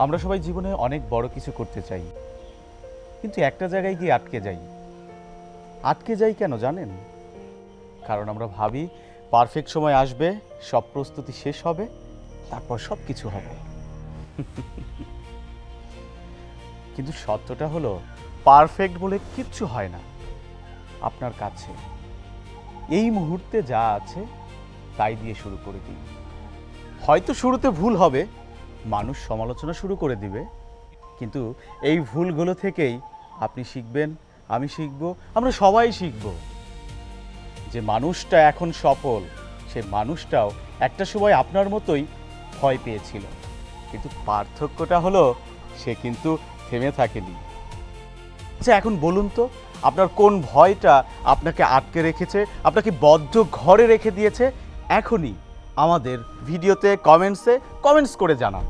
আমরা সবাই জীবনে অনেক বড় কিছু করতে চাই, কিন্তু একটা জায়গায় গিয়ে আটকে যাই কেন জানেন? কারণ আমরা ভাবি পারফেক্ট সময় আসবে, সব প্রস্তুতি শেষ হবে, তারপর সব কিছু হবে। কিন্তু সত্যটা হলো পারফেক্ট বলে কিচ্ছু হয় না। আপনার কাছে এই মুহূর্তে যা আছে তাই দিয়ে শুরু করে দিন। হয়তো শুরুতে ভুল হবে, মানুষ সমালোচনা শুরু করে দিবে, কিন্তু এই ভুলগুলো থেকেই আপনি শিখবেন, আমি শিখব, আমরা সবাই শিখব যে মানুষটা এখন সফল, সে মানুষটাও একটা সময় আপনার মতোই ভয় পেয়েছিল, কিন্তু পার্থক্যটা হলো সে কিন্তু থেমে থাকেনি। আচ্ছা, এখন বলুন তো আপনার কোন ভয়টা আপনাকে আটকে রেখেছে, আপনাকে বদ্ধ ঘরে রেখে দিয়েছে? এখনই আমাদের ভিডিওতে কমেন্টস করে জানান।